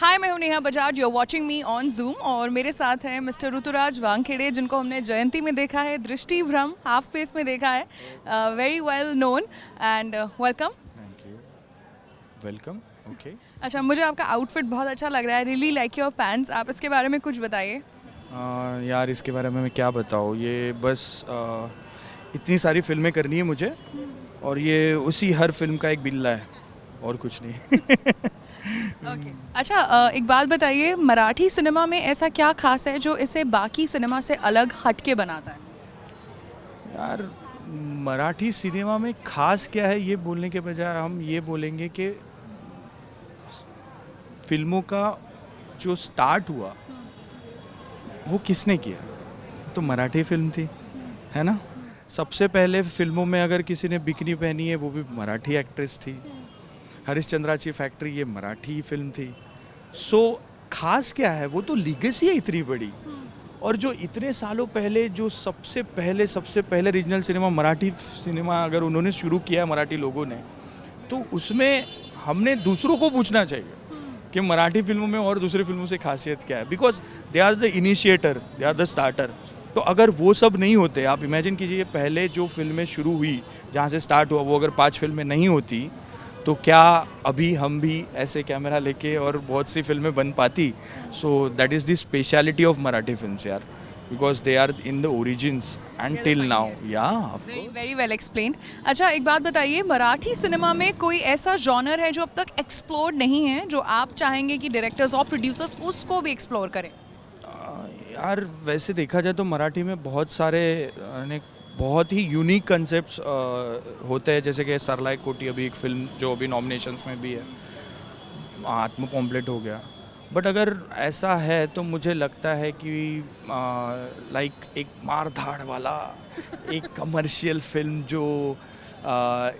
हाय, मैं हूं Neha Bajaj. You are watching me on Zoom और मेरे साथ है मिस्टर ऋतुराज वानखेड़े, जिनको हमने जयंती में देखा है, दृष्टि भ्रम, हाफ पेस में देखा है। Very well known and welcome. Thank you. Welcome. Okay. अच्छा, मुझे आपका आउटफिट बहुत अच्छा लग रहा है। Really like your pants. आप इसके बारे में कुछ बताइए। यार इसके बारे में मैं क्या बताऊँ, ये बस इतनी सारी फिल्में करनी है मुझे और ये उसी हर फिल्म का एक बिल्ला है और कुछ नहीं। ओके अच्छा, एक बात बताइए, मराठी सिनेमा में ऐसा क्या खास है जो इसे बाकी सिनेमा से अलग हटके बनाता है? यार मराठी सिनेमा में खास क्या है ये बोलने के बजाय हम ये बोलेंगे कि फिल्मों का जो स्टार्ट हुआ वो किसने किया, तो मराठी फिल्म थी, है ना। सबसे पहले फिल्मों में अगर किसी ने बिकनी पहनी है वो भी मराठी एक्ट्रेस थी। हरिश्चंद्राची फैक्ट्री ये मराठी फिल्म थी। सो खास क्या है, वो तो लीगेसी है इतनी बड़ी। और जो इतने सालों पहले जो सबसे पहले रीजनल सिनेमा मराठी सिनेमा अगर उन्होंने शुरू किया मराठी लोगों ने, तो उसमें हमने दूसरों को पूछना चाहिए कि मराठी फिल्मों में और दूसरी फिल्मों से खासियत क्या है, because they are the initiator, they are the starter. तो अगर वो सब नहीं होते, आप इमेजिन कीजिए पहले जो फिल्में शुरू हुई जहाँ से स्टार्ट हुआ, वो अगर 5 फिल्में नहीं होती तो क्या अभी हम भी ऐसे कैमरा लेके और बहुत सी फिल्में बन पाती। So that is the speciality of Marathi films यार, because they are in the origins and till now. Yeah very very well explained. अच्छा, एक बात बताइए, मराठी सिनेमा में कोई ऐसा जॉनर है जो अब तक एक्सप्लोर नहीं है, जो आप चाहेंगे कि डायरेक्टर्स और प्रोड्यूसर्स उसको भी एक्सप्लोर करें? यार वैसे देखा जाए तो मराठी में बहुत सारे बहुत ही यूनिक कंसेप्ट्स होते हैं, जैसे कि सरलाई कोटी अभी एक फिल्म जो अभी नॉमिनेशंस में भी है, आत्म पॉम्पलेट हो गया। बट अगर ऐसा है तो मुझे लगता है कि लाइक एक मार धाड़ वाला एक कमर्शियल फिल्म जो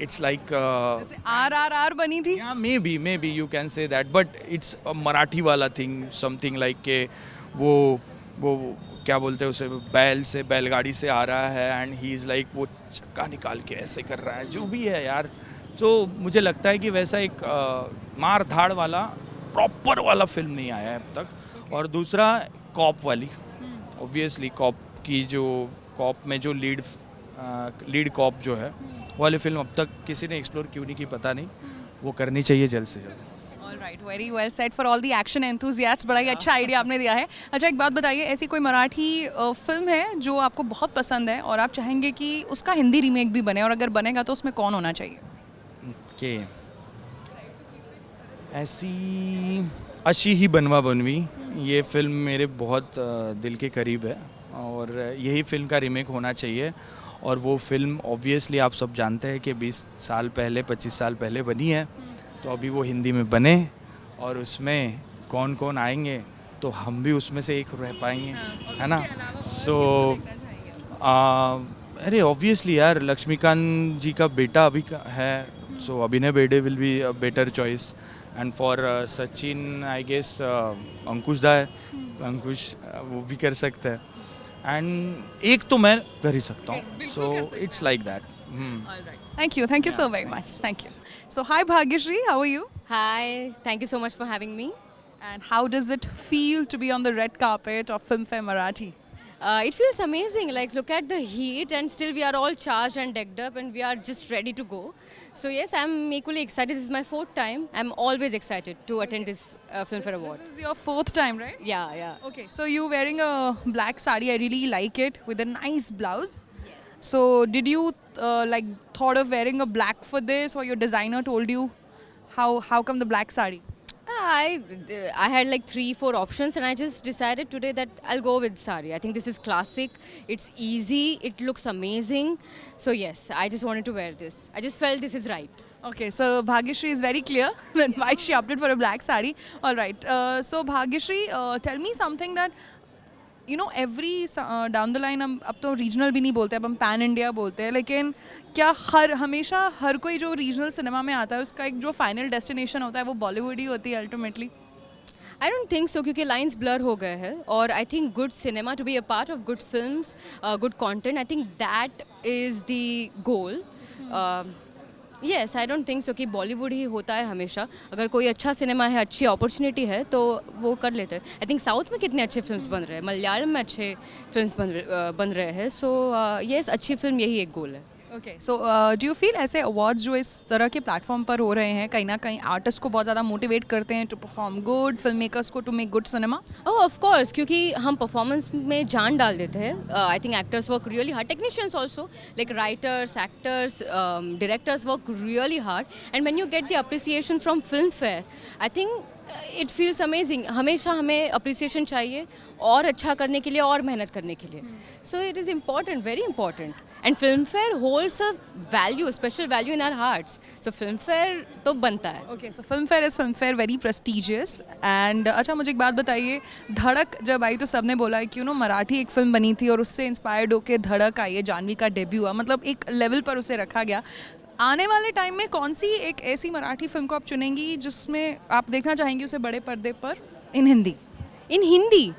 इट्स लाइक जैसे RRR बनी थी। May be you can say that, but it's Marathi वाला थिंग, समथिंग लाइक के वो क्या बोलते हैं उसे, बैलगाड़ी से आ रहा है एंड ही इज़ लाइक वो चक्का निकाल के ऐसे कर रहा है, जो भी है यार। तो मुझे लगता है कि वैसा एक मार धाड़ वाला प्रॉपर वाला फिल्म नहीं आया है अब तक। और दूसरा कॉप वाली, ऑब्वियसली कॉप में जो लीड कॉप जो है वो वाली फिल्म अब तक किसी ने एक्सप्लोर क्यों नहीं की पता नहीं, वो करनी चाहिए जल्द से जल्द। Alright, very well said for all the action enthusiast. बड़ा ही अच्छा आइडिया आपने दिया है। अच्छा, एक बात बताइए, ऐसी कोई मराठी फिल्म है जो आपको बहुत पसंद है और आप चाहेंगे कि उसका हिंदी रीमेक भी बने, और अगर बनेगा तो उसमें कौन होना चाहिए? के ऐसी अशी ही बनवा बनवी, ये फिल्म मेरे बहुत दिल के करीब है और यही फिल्म का रीमेक होना चाहिए। और वो फिल्म ऑब्वियसली आप सब जानते हैं कि 20 साल पहले 25 साल पहले बनी है, तो अभी वो हिंदी में बने और उसमें कौन कौन आएंगे तो हम भी उसमें से एक रह पाएंगे, है ना। सो अरे ऑब्वियसली यार, लक्ष्मीकांत जी का बेटा अभी है, so Abhinay Berde will be a better choice. And for Sachin I guess Ankush da है, अंकुश वो भी कर सकता है। एंड एक तो मैं कर ही सकता हूँ, so it's like that. Thank you so very much. Thank you. So, hi Bhagyashree, how are you? Hi, thank you so much for having me. And how does it feel to be on the red carpet of Filmfare Marathi? It feels amazing. Like, look at the heat, and still we are all charged and decked up, and we are just ready to go. So yes, I'm equally excited. This is my 4th time. I'm always excited to attend this Filmfare Award. This is your 4th time, right? Yeah, yeah. Okay, so you wearing a black sari. I really like it, with a nice blouse. So did you thought of wearing a black for this, or your designer told you? How come the black sari? I had like 3-4 options, and I just decided today that I'll go with sari. I think this is classic. It's easy. It looks amazing. So yes, I just wanted to wear this. I just felt this is right. Okay, so Bhagyashree is very clear that why she opted for a black sari. All right, so Bhagyashree, tell me something that every down the line, हम अब तो regional भी नहीं बोलते, अब हम pan India बोलते हैं, लेकिन क्या हमेशा हर कोई जो रीजनल सिनेमा में आता है उसका एक जो फाइनल डेस्टिनेशन होता है वो बॉलीवुड ही होती है ultimately? I don't think so, क्योंकि लाइंस ब्लर हो गए हैं, और I think good cinema to be a part of good films, good content, I think that is the goal. Yes, I don't think so कि बॉलीवुड ही होता है हमेशा. अगर कोई अच्छा सिनेमा है, अच्छी अपॉर्चुनिटी है तो वो कर लेते हैं. आई थिंक साउथ में कितने अच्छे फिल्म्स बन रहे हैं, मलयालम में अच्छे फिल्म्स बन रहे हैं. सो येस, अच्छी फिल्म यही एक गोल है. Okay, so do you feel ऐसे अवार्ड्स जो इस तरह के प्लेटफॉर्म पर हो रहे हैं कहीं ना कहीं आर्टिस्ट को बहुत ज़्यादा मोटिवेट करते हैं to perform good, film makers को to make good cinema? Oh of course, क्योंकि हम परफॉर्मेंस में जान डाल देते हैं. I think actors work really hard, technicians also, like writers, actors, directors work really hard. And when you get the appreciation from Filmfare, I think it feels amazing. हमेशा हमें appreciation चाहिए और अच्छा करने के लिए और मेहनत करने के लिए. So it is important, very important. And Filmfare holds a value, special value in our hearts. So Filmfare तो बनता है. Okay, so Filmfare very prestigious. And अच्छा, मुझे एक बात बताइए, धड़क जब आई तो सबने बोला है कि मराठी एक फिल्म बनी थी और उससे इंस्पायर्ड होकर धड़क आई है, जानवी का डेब्यू हुआ, मतलब एक लेवल पर उसे रखा गया. आने वाले टाइम में कौन सी एक ऐसी मराठी फिल्म को आप चुनेंगी जिसमें आप देखना चाहेंगी उसे बड़े पर्दे पर इन हिंदी? इन हिंदी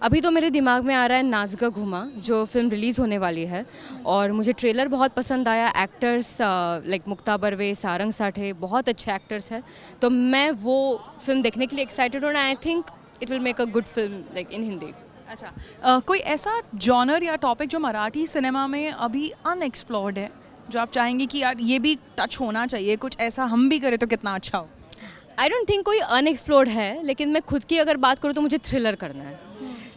अभी तो मेरे दिमाग में आ रहा है नाज़गा घुमा, जो फिल्म रिलीज़ होने वाली है. और मुझे ट्रेलर बहुत पसंद आया. एक्टर्स लाइक मुक्ता बर्वे, सारंग साठे, बहुत अच्छे एक्टर्स हैं. तो मैं वो फिल्म देखने के लिए एक्साइटेड हूँ. आई think it will make a good film like in Hindi. अच्छा, कोई ऐसा जॉनर या टॉपिक जो मराठी सिनेमा में अभी अनएक्सप्लोर्ड है जो आप चाहेंगे कि यार ये भी टच होना चाहिए, कुछ ऐसा हम भी करें तो कितना अच्छा हो? आई डोंट थिंक कोई अनएक्सप्लोर्ड है, लेकिन मैं खुद की अगर बात करूँ तो मुझे थ्रिलर करना है.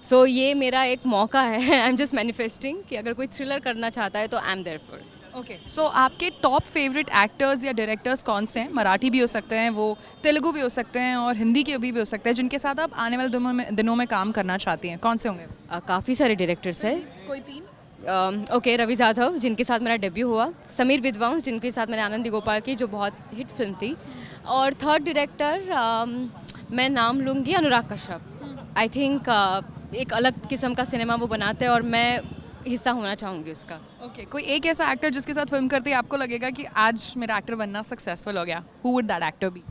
सो ये मेरा एक मौका है. आई एम जस्ट मैनिफेस्टिंग कि अगर कोई थ्रिलर करना चाहता है तो I am there for. Okay, so आपके टॉप फेवरेट एक्टर्स या डायरेक्टर्स कौन से हैं? मराठी भी हो सकते हैं, वो तेलुगु भी हो सकते हैं और हिंदी के भी हो सकते हैं, जिनके साथ आप आने वाले दिनों में काम करना चाहती हैं. कौन से होंगे? काफ़ी सारे डायरेक्टर्स हैं. कोई 3? ओके, रवि जाधव, जिनके साथ मेरा डेब्यू हुआ. समीर विद्वांस, जिनके साथ मैंने आनंदी गोपाल की, जो बहुत हिट फिल्म थी. और थर्ड डायरेक्टर मैं नाम लूँगी अनुराग कश्यप. आई थिंक एक अलग किस्म का सिनेमा वो बनाते हैं और मैं हिस्सा होना चाहूँगी उसका. ओके, कोई एक ऐसा एक्टर जिसके साथ फिल्म करते ही आपको लगेगा कि आज मेरा एक्टर बनना सक्सेसफुल हो गया? Who would that actor be?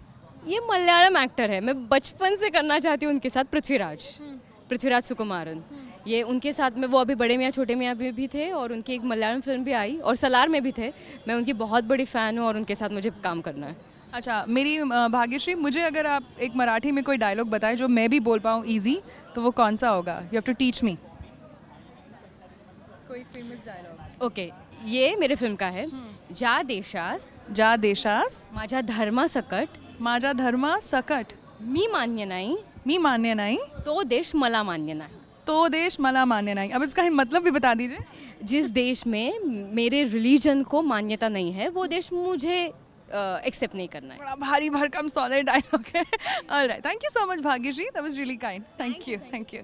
ये मलयालम एक्टर है, मैं बचपन से करना चाहती हूँ उनके साथ. पृथ्वीराज सुकुमारन. ये उनके साथ में, वो अभी बड़े मियाँ छोटे मियाँ भी थे और उनकी एक मलयालम फिल्म भी आई और सलार में भी थे. मैं उनकी बहुत बड़ी फ़ैन हूँ और उनके साथ मुझे काम करना है. अच्छा, मेरी भाग्यश्री, मुझे अगर आप एक मराठी में कोई डायलॉग बताएं जो मैं भी बोल पाऊँ ईजी, तो वो कौन सा होगा? You have to teach me कोई फेमस डायलॉग. ओके, ये मेरे फिल्म का है. जा देशास माझ्या धर्मा सकट मी मान्य नाही तो देश मला मान्य नाही. अब इसका मतलब भी बता दीजिए. जिस देश में मेरे रिलीजन को मान्यता नहीं है, वो देश मुझे एक्सेप्ट नहीं करना है. बड़ा भारी भरकम सॉलिड डायलॉग है. Alright, thank you so much Bhagyashree, that was really kind. Thank you.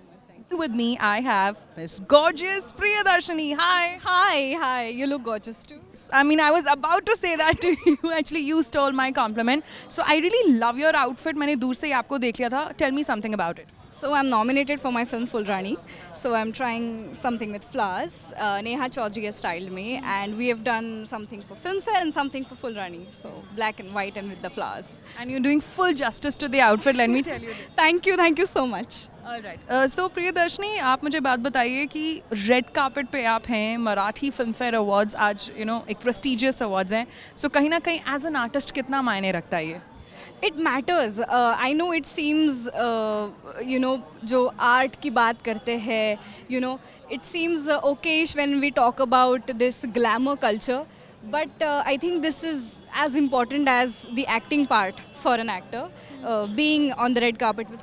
With me, I have Miss Gorgeous Priyadarshini. Hi, you look gorgeous too. I mean, I was about to say that to you. Actually, you stole my compliment. So I really love your outfit. मैंने दूर से ही आपको देख लिया था. Tell me something about it. So I'm nominated for my film Full Rani. So I'm trying something with flowers. Neha Chaudhary has styled me, and we have done something for Filmfare and something for Full Rani. So black and white and with the flowers. And you're doing full justice to the outfit. Let me tell you. Thank you so much. Alright. So Priyadarshini, आप मुझे बात बताइए कि red carpet पे आप हैं, Marathi film fair awards आज एक प्रेस्टिजियस अवार्ड्स हैं. सो कहीं ना कहीं एज एन आर्टिस्ट कितना मायने रखता है ये? It matters. I know it seems, जो आर्ट की बात करते हैं, it seems okayish when we talk about this glamour culture. But I think this is as important as the acting part for an actor. Being on the red carpet with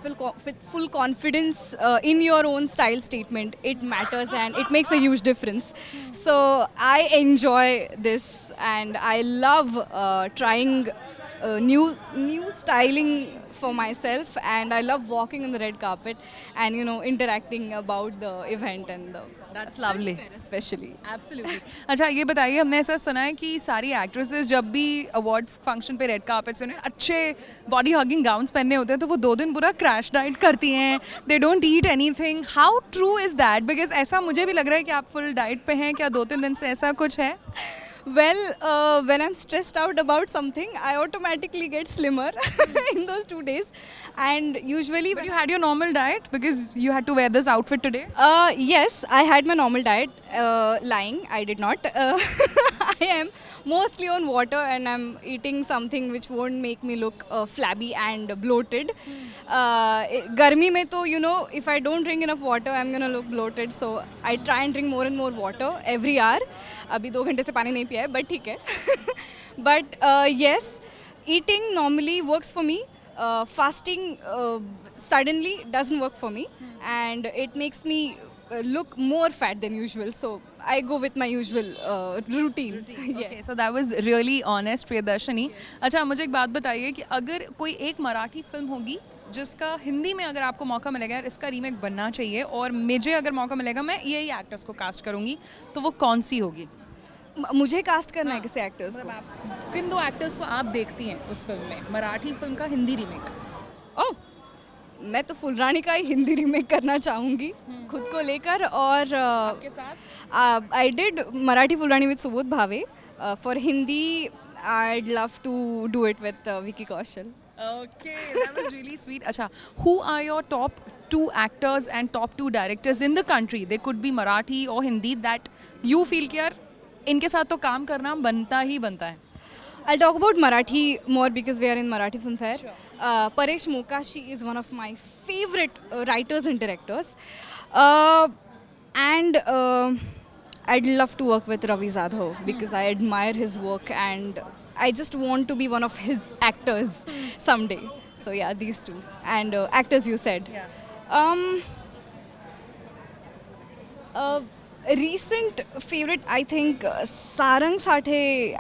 full confidence in your own style statement, it matters and it makes a huge difference. So I enjoy this and I love trying new styling for myself, and I love walking on the red carpet and interacting about the event and That's lovely. especially. Absolutely. अच्छा, ये बताइए, हमने ऐसा सुना है कि सारी actresses जब भी अवार्ड फंक्शन पे रेड कार्पेट्स पे अच्छे बॉडी हगिंग गाउन्स पहने होते हैं तो वो 2 दिन पूरा क्रैश डाइट करती हैं. They don't eat anything. How true is that? Because ऐसा मुझे भी लग रहा है कि आप फुल डाइट पे हैं. क्या 2-3 दिन से ऐसा कुछ है? Well, when I'm stressed out about something, I automatically get slimmer in those 2 days. And usually, But you had your normal diet because you had to wear this outfit today. yes, I had my normal diet. Lying, I did not. I am mostly on water and I'm eating something which won't make me look flabby and bloated. Garmi mein to, you know, if I don't drink enough water, I'm gonna look bloated. So I try and drink more and more water every hour. अभी 2 घंटे से पानी नहीं पिया है, but ठीक है. But yes, eating normally works for me. Fasting suddenly doesn't work for me, and it makes me look more fat than usual. So I go with my usual routine. Okay, so that was really honest, Priyadarshini. अच्छा मुझे एक बात बताइए कि अगर कोई एक Marathi film होगी जिसका हिंदी में अगर आपको मौका मिलेगा यार इसका रीमेक बनना चाहिए और मुझे अगर मौका मिलेगा मैं यही एक्टर्स को कास्ट करूंगी तो वो कौन सी होगी? मुझे कास्ट करना है किसी एक्टर्स मतलब को. आप किन 2 एक्टर्स को आप देखती हैं उस फिल्म में, मराठी फिल्म का हिंदी रीमेक? ओह, मैं तो फुलरानी का ही हिंदी रीमेक करना चाहूँगी खुद को लेकर. और के साथ I did Marathi Phulrani with Subodh Bhave. For Hindi I'd love to do it with Vicky Kaushal. Okay, that was really sweet. Acha, who are your top 2 actors and top 2 directors in the country? They could be Marathi or Hindi that you feel कि यार इनके साथ तो काम करना बनता ही बनता है. I'll talk about Marathi more because we are in Marathi Film Fair. Paresh Mokashi is one of my favorite writers and directors. And I'd love to work with Ravi Zadhav because I admire his work and I just want to be one of his actors someday. So yeah, these 2. And actors you said. Yeah. Recent favorite, I think Sarang Sathe.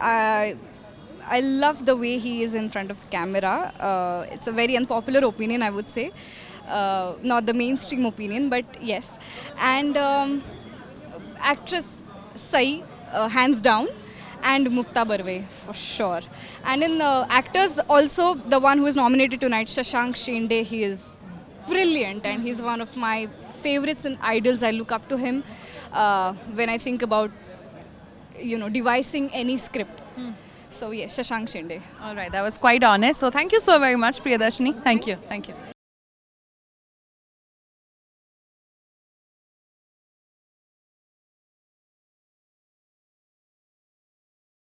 I love the way he is in front of the camera. It's a very unpopular opinion, I would say. Not the mainstream opinion, but yes. And actress Sai, hands down. And Mukta Barve, for sure. And in actors, also the one who is nominated tonight, Shashank Shinde, he is brilliant and he's one of my favorites and idols. I look up to him when I think about, you know, devising any script. So yes, Shashank Shinde. All right, that was quite honest. So thank you so very much, Priyadarshini. Thank you. Thank you.